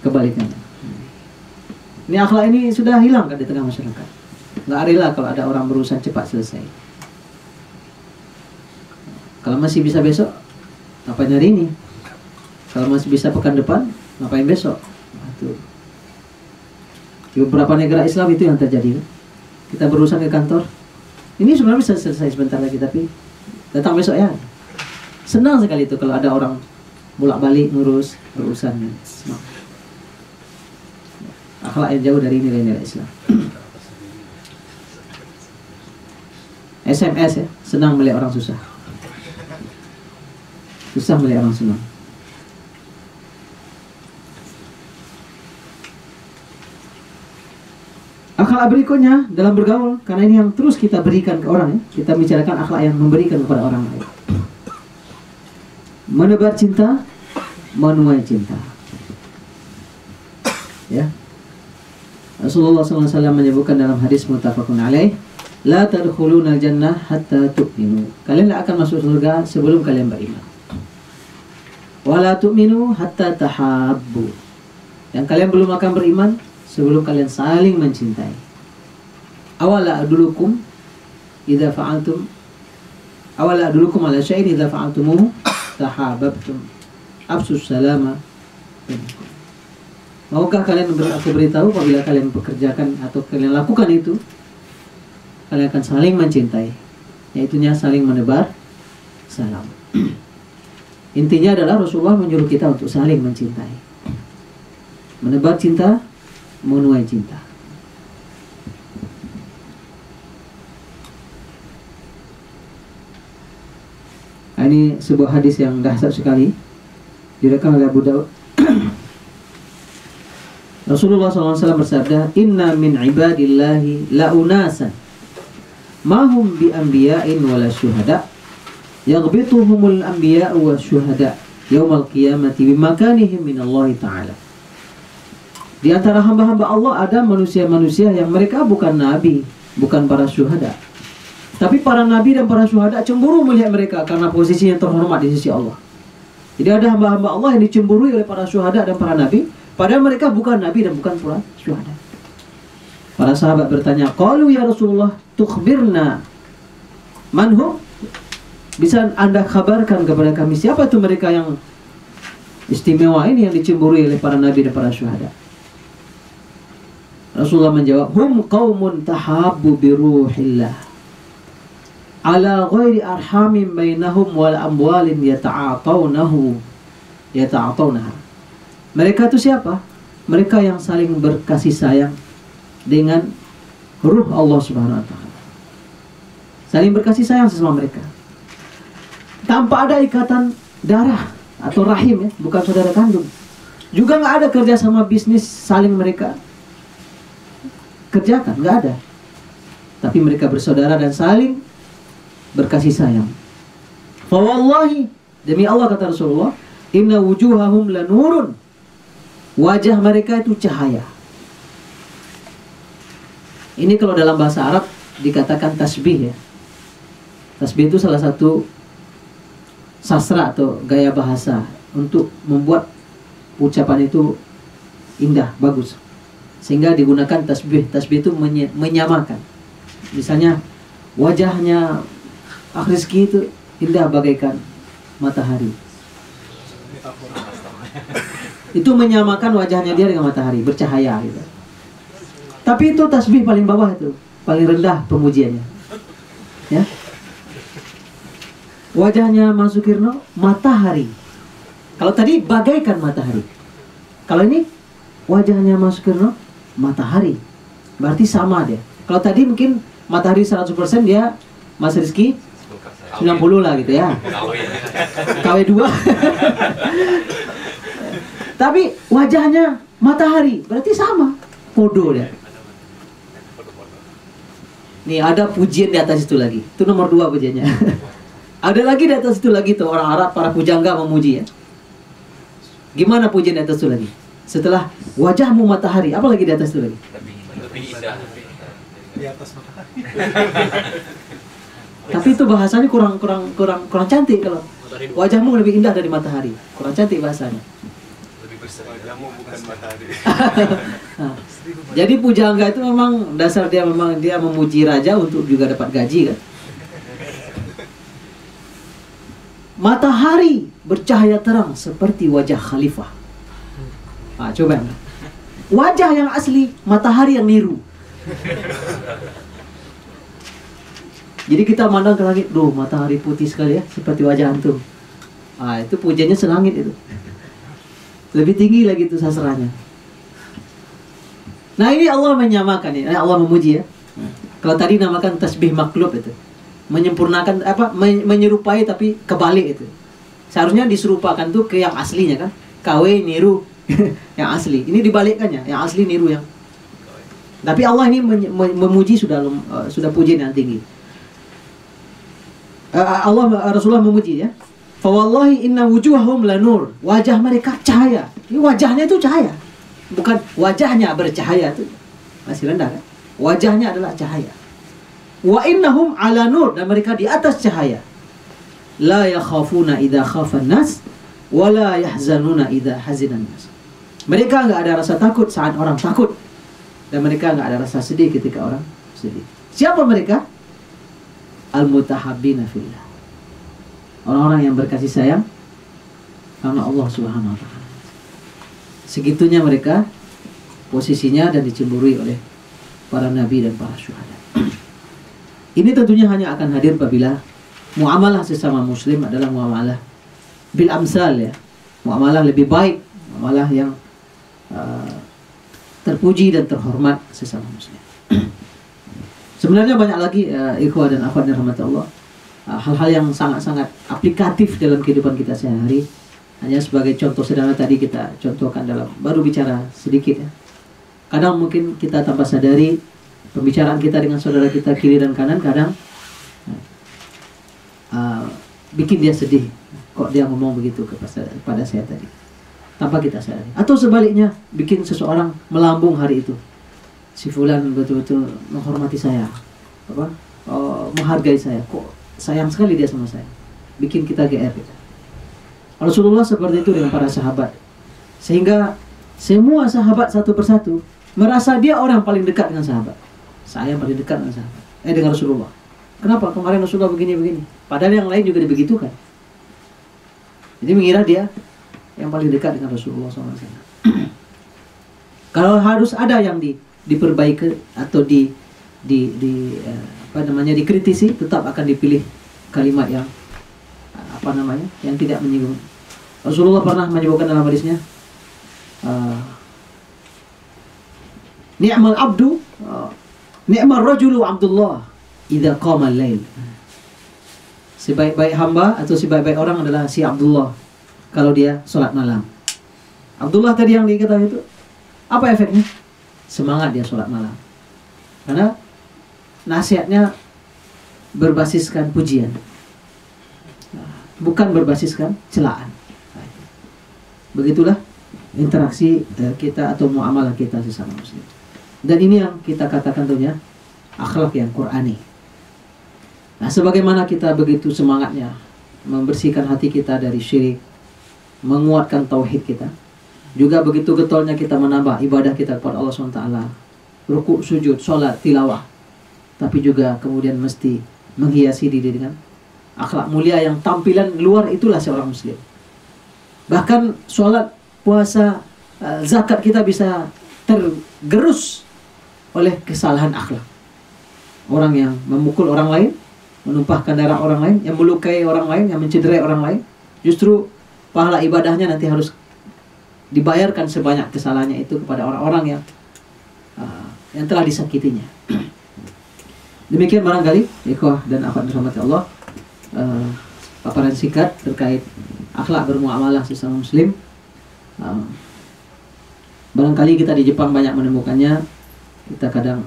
[SPEAKER 2] kebalikannya. Ini akhlak ini sudah hilang kan di tengah masyarakat. Nggak rela kalau ada orang berurusan cepat selesai. Kalau masih bisa besok, ngapain hari ini? Kalau masih bisa pekan depan, ngapain besok? Itu. Di beberapa negara Islam itu yang terjadi. Kita berurusan ke kantor, ini sebenarnya bisa selesai sebentar lagi, tapi datang besok ya. Senang sekali itu kalau ada orang bolak-balik ngurus urusannya. Akhlak yang jauh dari nilai-nilai Islam. SMS ya, senang melihat orang susah. Susah melihat orang senang. Akhlak berikutnya dalam bergaul, karena ini yang terus kita berikan ke orang ya. Kita bicarakan akhlak yang memberikan kepada orang lain. Menebar cinta, menuai cinta. Ya. Rasulullah SAW menyebutkan dalam hadis muttafaqun alaih, la tadkhulunal jannah hatta tu'minu. Kalian tidak akan masuk surga sebelum kalian beriman. Wa la tu'minu hatta tahabbu. Dan kalian belum akan beriman sebelum kalian saling mencintai. Awala adulukum idza fa'altum awala adulukum ala syai'in idza fa'altumuhu tahabbtum. Absus salama. Maukah kalian aku beritahu apabila kalian pekerjakan atau kalian lakukan itu, kalian akan saling mencintai, yaitunya saling menebar salam. Intinya adalah Rasulullah menyuruh kita untuk saling mencintai, menebar cinta, menuai cinta. Ini sebuah hadis yang dahsyat sekali, diriwayatkan oleh Abu Daud. Rasulullah SAW bersabda, inna min ibadillahi la unasan mahum bi anbiya'in wala syuhada yaghbituhumul anbiya'u wa syuhada yaumal qiyamati bimakanihim minallahi ta'ala. Di antara hamba-hamba Allah ada manusia-manusia yang mereka bukan nabi, bukan para syuhada, tapi para nabi dan para syuhada cemburu melihat mereka karena posisi yang terhormat di sisi Allah. Jadi ada hamba-hamba Allah yang dicemburui oleh para syuhada dan para nabi, padahal mereka bukan nabi dan bukan para syuhada. Para sahabat bertanya, qalu ya Rasulullah, tukhbirna manhum? Bisa Anda kabarkan kepada kami siapa itu mereka yang istimewa ini yang dicemburui oleh para nabi dan para syuhada? Rasulullah menjawab, hum qaumun tahabbu bi ruhillah ala ghairi arhamin bainahum wal amwalin yata'atawnaha. Mereka itu siapa? Mereka yang saling berkasih sayang dengan ruh Allah Subhanahu wa taala. Saling berkasih sayang sesama mereka, tanpa ada ikatan darah atau rahim ya, bukan saudara kandung. Juga nggak ada kerjasama bisnis saling mereka kerjakan, nggak ada. Tapi mereka bersaudara dan saling berkasih sayang. Fa wallahi, demi Allah kata Rasulullah, inna wujuhahum lanurun. Wajah mereka itu cahaya. Ini kalau dalam bahasa Arab dikatakan tasbih ya. Tasbih itu salah satu sastra atau gaya bahasa untuk membuat ucapan itu indah, bagus. Sehingga digunakan tasbih. Tasbih itu menyamakan. Misalnya wajahnya Akh Rizky itu indah bagaikan matahari. Itu menyamakan wajahnya dia dengan matahari, bercahaya gitu. Tapi itu tasbih paling bawah itu, paling rendah pemujiannya. Ya. Wajahnya Mas Sukirno matahari. Kalau tadi bagaikan matahari. Kalau ini wajahnya Mas Sukirno matahari. Berarti sama dia. Kalau tadi mungkin matahari 100%, dia Mas Rizky 90 lah gitu ya. KW2. Tapi wajahnya matahari, berarti sama. Podo dia. Nih ada pujian di atas itu lagi. Itu nomor 2 pujiannya. Ada lagi di atas itu lagi tuh orang Arab, para pujangga memuji ya. Gimana pujian di atas itu lagi? Setelah wajahmu matahari, apa lagi di atas itu lagi?
[SPEAKER 3] Lebih indah.
[SPEAKER 5] Di atas matahari.
[SPEAKER 2] Tapi itu bahasanya kurang cantik. Kalau wajahmu lebih indah dari matahari, kurang cantik bahasanya.
[SPEAKER 5] Wajahmu bukan matahari.
[SPEAKER 2] Nah, jadi pujangga itu memang dasar dia memuji raja untuk juga dapat gaji kan. Matahari bercahaya terang seperti wajah khalifah. Nah, coba. Wajah yang asli, matahari yang niru. Jadi kita mandang ke langit, duh matahari putih sekali ya, seperti wajah antum. Ah, itu pujiannya selangit itu. Lebih tinggi lagi itu sasarannya. Nah ini Allah menyamakan ya, Allah memuji ya. Kalau tadi namakan tasbih maklub itu, menyempurnakan menyerupai tapi kebalik itu. Seharusnya diserupakan tuh ke yang aslinya kan. KW niru yang asli. Ini dibalikkannya, yang asli niru yang. Tapi Allah ini memuji sudah pujian yang tinggi. Rasulullah memuji ya. Fa wallahi inna wujuhahum lanur. Wajah mereka cahaya. Ini wajahnya itu cahaya. Bukan wajahnya bercahaya itu. Masih rendah kan? Wajahnya adalah cahaya. Wa innahum ala nur, dan mereka di atas cahaya. La yakhafuna idza khafan nas wa la yahzanuna idza hazinan nas. Mereka enggak ada rasa takut saat orang takut, dan mereka enggak ada rasa sedih ketika orang sedih. Siapa mereka? Al-mutahabbina fillah. Orang-orang yang berkasih sayang karena Allah Subhanahu wa taala. Segitunya mereka posisinya dan dicemburui oleh para nabi dan para syuhada. Ini tentunya hanya akan hadir apabila muamalah sesama muslim adalah muamalah bil amsal ya. Muamalah lebih baik, muamalah yang terpuji dan terhormat sesama muslim. Sebenarnya banyak lagi ikhwah dan akhwat yang rahmat Allah, hal-hal yang sangat-sangat aplikatif dalam kehidupan kita sehari-hari. Hanya sebagai contoh sederhana tadi kita contohkan dalam baru bicara sedikit ya. Kadang mungkin kita tanpa sadari pembicaraan kita dengan saudara kita kiri dan kanan kadang bikin dia sedih. Kok dia ngomong begitu kepada saya tadi, tanpa kita sadari. Atau sebaliknya bikin seseorang melambung hari itu. Si fulan betul-betul menghormati saya, menghargai saya. Kok sayang sekali dia sama saya. Bikin kita GR gitu. Rasulullah seperti itu dengan para sahabat. Sehingga semua sahabat satu persatu merasa dia orang paling dekat dengan sahabat. Saya yang paling dekat dengan sahabat. Dengan Rasulullah. Kenapa? Kemarin Rasulullah begini-begini. Padahal yang lain juga dibegitukan. Jadi mengira dia yang paling dekat dengan Rasulullah SAW. Kalau harus ada yang diperbaiki atau dikritisi, tetap akan dipilih kalimat yang yang tidak menyinggung. Rasulullah pernah menyebutkan dalam hadisnya, ni'mal abdu, ni'mal rajulu Abdullah idza qama al-lail. Sebaik-baik hamba atau sebaik-baik orang adalah si Abdullah kalau dia sholat malam. Abdullah tadi yang dikatakan itu, apa efeknya? Semangat dia sholat malam. Karena nasihatnya berbasiskan pujian, bukan berbasiskan celaan. Begitulah interaksi kita atau muamalah kita sesama muslim. Dan ini yang kita katakan tentunya akhlak yang Qur'ani. Nah, sebagaimana kita begitu semangatnya membersihkan hati kita dari syirik, menguatkan tauhid kita. Juga begitu getolnya kita menambah ibadah kita kepada Allah SWT, rukuk, sujud, sholat, tilawah. Tapi juga kemudian mesti menghiasi diri dengan akhlak mulia yang tampilan luar itulah seorang muslim. Bahkan sholat, puasa, zakat kita bisa tergerus oleh kesalahan akhlak. Orang yang memukul orang lain, menumpahkan darah orang lain, yang melukai orang lain, yang mencederai orang lain, justru pahala ibadahnya nanti harus dibayarkan sebanyak kesalahannya itu kepada orang-orang yang telah disakitinya. Demikian barangkali ikhwah dan akhwat dirahmati Allah, paparan singkat terkait akhlak bermuamalah sesama muslim. Barangkali kita di Jepang banyak menemukannya, kita kadang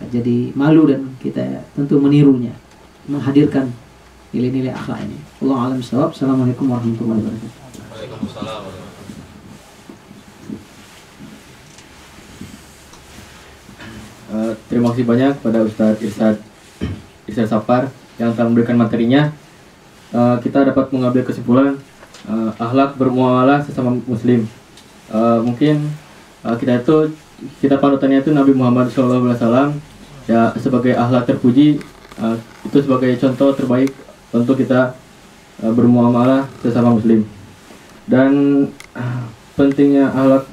[SPEAKER 2] jadi malu dan kita tentu menirunya, menghadirkan nilai-nilai akhlak ini. Allah alam shawab. Assalamualaikum warahmatullahi wabarakatuh.
[SPEAKER 3] Waalaikumsalam.
[SPEAKER 1] Terima kasih banyak pada Ustadz Irsyad Sapar yang telah memberikan materinya. Kita dapat mengambil kesimpulan akhlak bermuamalah sesama muslim. Mungkin kita panutannya itu Nabi Muhammad SAW ya, sebagai akhlak terpuji, itu sebagai contoh terbaik untuk kita bermuamalah sesama muslim. Dan pentingnya akhlak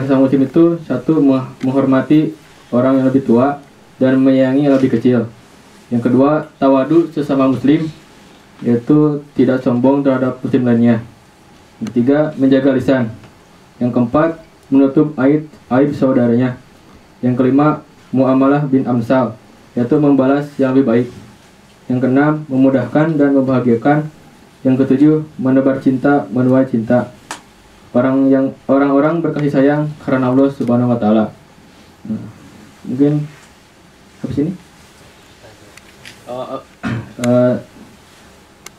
[SPEAKER 1] sesama muslim itu, satu, menghormati orang yang lebih tua dan menyayangi yang lebih kecil. Yang kedua, tawadu sesama muslim, yaitu tidak sombong terhadap muslim lainnya. Yang ketiga, menjaga lisan. Yang keempat, menutup aib saudaranya. Yang kelima, muamalah bin amsal, yaitu membalas yang lebih baik. Yang keenam, memudahkan dan membahagiakan. Yang ketujuh, menebar cinta, menuai cinta. Orang-orang berkasih sayang karena Allah Subhanahu wa taala. Mungkin habis ini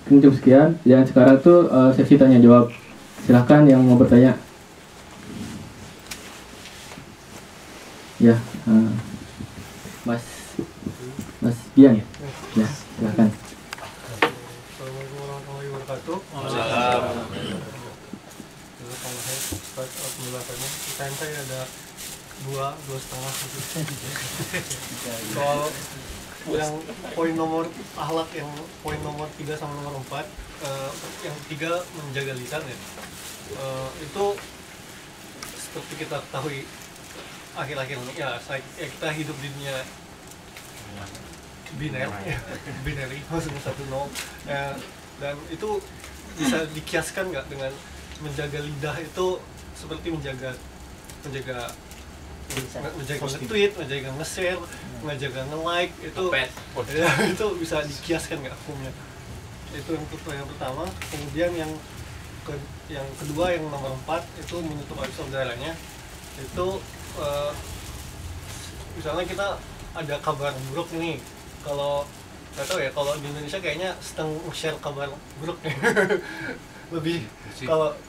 [SPEAKER 1] cukup sekian. Yang sekarang tuh sesi tanya jawab. Silahkan yang mau bertanya. Ya, Mas Bian ya. Ya, silahkan.
[SPEAKER 5] Assalamualaikum warahmatullahi wabarakatuh. Alhamdulillah, saya ada dua setengah gitu. Soal yang poin nomor akhlak, yang poin nomor 3 sama nomor 4, yang 3 menjaga lisan ya, itu seperti kita ketahui akhir-akhir ini ya, kita hidup di dunia binary maksudnya 1-0 ya, dan itu bisa dikiaskan nggak dengan menjaga lidah itu seperti menjaga nge-tweet, menjaga nge-share, menjaga nge-like, itu ya, itu bisa dikiaskan nggak hukumnya? Itu yang pertama. Kemudian yang kedua, yang nomor 4, itu menutup aib saudaranya. Itu misalnya kita ada kabar buruk nih, kalau nggak tahu ya, kalau di Indonesia kayaknya sedang share kabar buruk nih. Lebih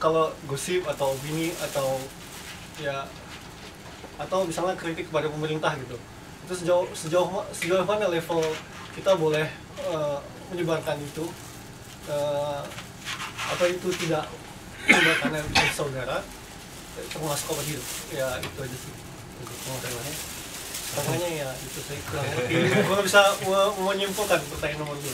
[SPEAKER 5] kalau gosip atau opini atau ya, atau misalnya kritik kepada pemerintah gitu, itu sejauh mana level kita boleh menyebarkan itu, apa itu tidak karena saudara termasuk apa gitu ya. Itu aja sih untuk pengetahuannya. Makanya ya itu saya kurang ngerti, bisa menyimpulkan pertanyaan nomor 2.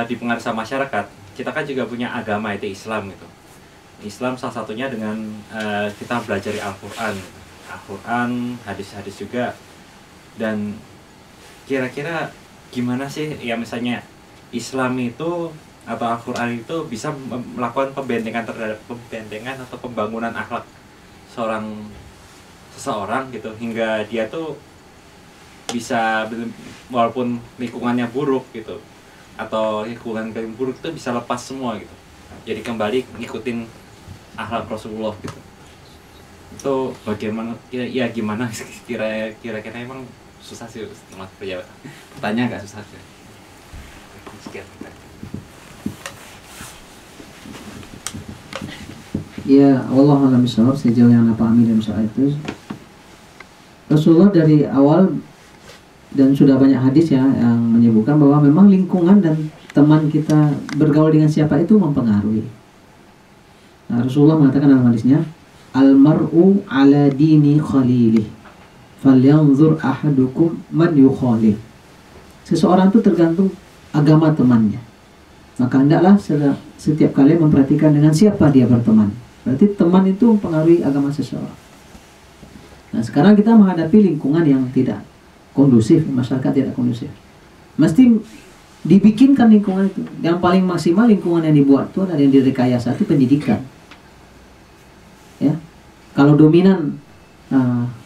[SPEAKER 8] dipengaruhi sama masyarakat, kita kan juga punya agama, itu Islam gitu. Islam salah satunya dengan kita belajar Al-Quran gitu. Al-Quran, hadis-hadis juga. Dan kira-kira gimana sih ya misalnya Islam itu atau Al-Quran itu bisa melakukan pembentengan terhadap atau pembangunan akhlak seseorang gitu, hingga dia tuh bisa, walaupun lingkungannya buruk gitu atau lingkungan yang buruk itu bisa lepas semua gitu, jadi kembali ngikutin akhlak Rasulullah gitu. Itu bagaimana ya gimana kira-kira emang susah sih Mas Pejawat. Pertanyaan nggak susah sih. Sekian.
[SPEAKER 2] Ya, Allah alam bisawab, sejauh yang Anda pahami dalam soal itu, Rasulullah dari awal dan sudah banyak hadis ya yang menyebutkan bahwa memang lingkungan dan teman kita bergaul dengan siapa itu mempengaruhi. Nah, Rasulullah mengatakan dalam hadisnya, Al-mar'u ala dini khalilih, falyanzur ahadukum man yukhalil. Seseorang itu tergantung agama temannya. Maka hendaklah setiap kali memperhatikan dengan siapa dia berteman. Berarti teman itu mempengaruhi agama seseorang. Nah, sekarang kita menghadapi lingkungan yang tidak kondusif, masyarakat tidak kondusif. Mesti dibikinkan lingkungan itu. Yang paling maksimal lingkungan yang dibuat itu adalah yang direkayasa itu pendidikan. Ya, kalau dominan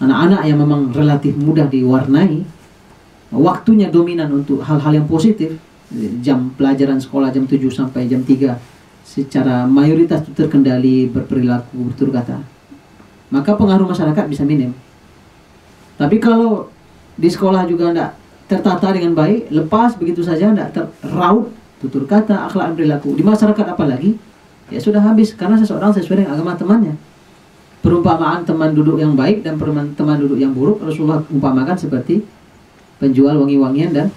[SPEAKER 2] anak-anak yang memang relatif mudah diwarnai, waktunya dominan untuk hal-hal yang positif, jam pelajaran sekolah jam 7 sampai jam 3 secara mayoritas itu terkendali, berperilaku, bertutur kata, maka pengaruh masyarakat bisa minim. Tapi kalau di sekolah juga tidak tertata dengan baik, lepas begitu saja, tidak terraut tutur kata, akhlak, perilaku, di masyarakat apalagi, ya sudah habis, karena seseorang sesuai dengan agama temannya. Perumpamaan teman duduk yang baik dan teman duduk yang buruk, Rasulullah umpamakan seperti penjual wangi-wangian dan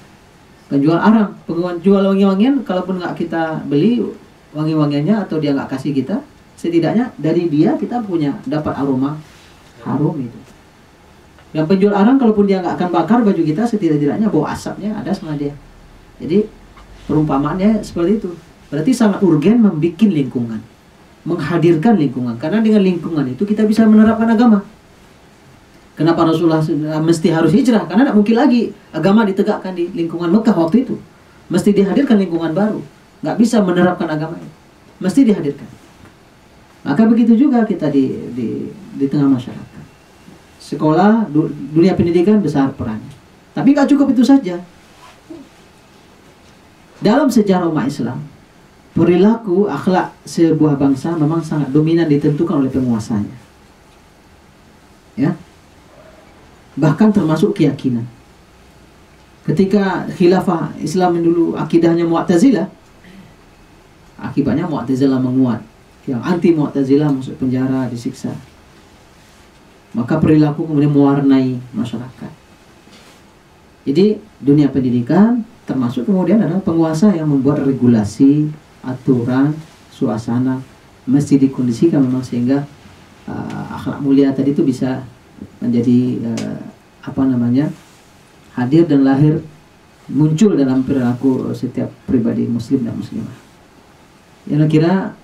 [SPEAKER 2] penjual arang. Penjual wangi-wangian, kalaupun nggak kita beli wangi-wangiannya atau dia nggak kasih kita, setidaknya dari dia kita punya dapat aroma harum itu. Yang penjual arang, kalaupun dia nggak akan bakar baju kita, setidaknya bau asapnya ada sama dia. Jadi perumpamaannya seperti itu. Berarti sangat urgen membuat lingkungan, menghadirkan lingkungan, karena dengan lingkungan itu kita bisa menerapkan agama. Kenapa Rasulullah mesti harus hijrah? Karena tidak mungkin lagi agama ditegakkan di lingkungan Mekah waktu itu. Mesti dihadirkan lingkungan baru. Nggak bisa menerapkan agama itu. Mesti dihadirkan. Maka begitu juga kita di tengah masyarakat. Sekolah, dunia pendidikan besar perannya. Tapi nggak cukup itu saja. Dalam sejarah umat Islam, perilaku, akhlak sebuah bangsa memang sangat dominan ditentukan oleh penguasanya. Ya. Bahkan termasuk keyakinan. Ketika khilafah Islam yang dulu akidahnya Mu'tazilah, akibatnya Mu'tazilah menguat. Yang anti Mu'tazilah masuk penjara, disiksa. Maka perilaku kemudian mewarnai masyarakat. Jadi dunia pendidikan termasuk kemudian adalah penguasa yang membuat regulasi, aturan, suasana mesti dikondisikan memang sehingga akhlak mulia tadi itu bisa menjadi hadir dan lahir, muncul dalam perilaku setiap pribadi muslim dan muslimah. Yang kira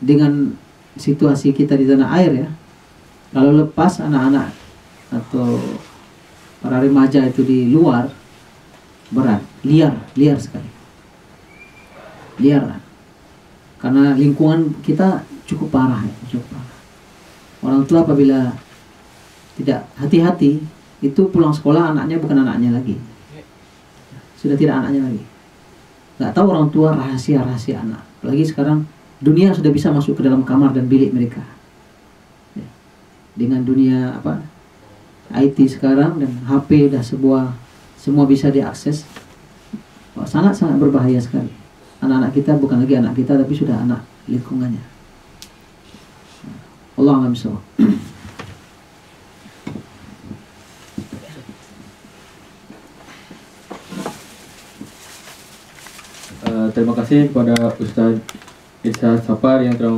[SPEAKER 2] dengan situasi kita di tanah air ya, kalau lepas anak-anak atau para remaja itu di luar, berat, liar sekali, liar, karena lingkungan kita cukup parah ya, cukup parah. Orang tua apabila tidak hati-hati, itu pulang sekolah anaknya bukan anaknya lagi, sudah tidak anaknya lagi. Nggak tahu orang tua rahasia-rahasia anak. Apalagi sekarang dunia sudah bisa masuk ke dalam kamar dan bilik mereka. Ya. Dengan dunia IT sekarang dan HP dah semua bisa diakses. Sangat-sangat berbahaya sekali. Anak-anak kita bukan lagi anak kita, tapi sudah anak lingkungannya. Allah a'lam bishawab.
[SPEAKER 1] Terima kasih kepada Ustadz Irsyad Sapar yang telah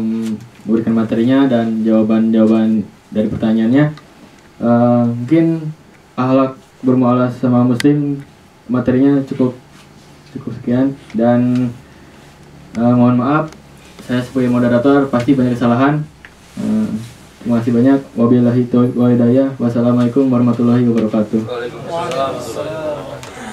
[SPEAKER 1] memberikan materinya dan jawaban-jawaban dari pertanyaannya. Mungkin akhlak bermuamalah sama muslim materinya cukup sekian, dan mohon maaf saya sebagai moderator pasti banyak kesalahan. Terima kasih banyak. Wabillahi taufiq wal hidayah. Wassalamualaikum warahmatullahi wabarakatuh.
[SPEAKER 5] Waalaikumsalam.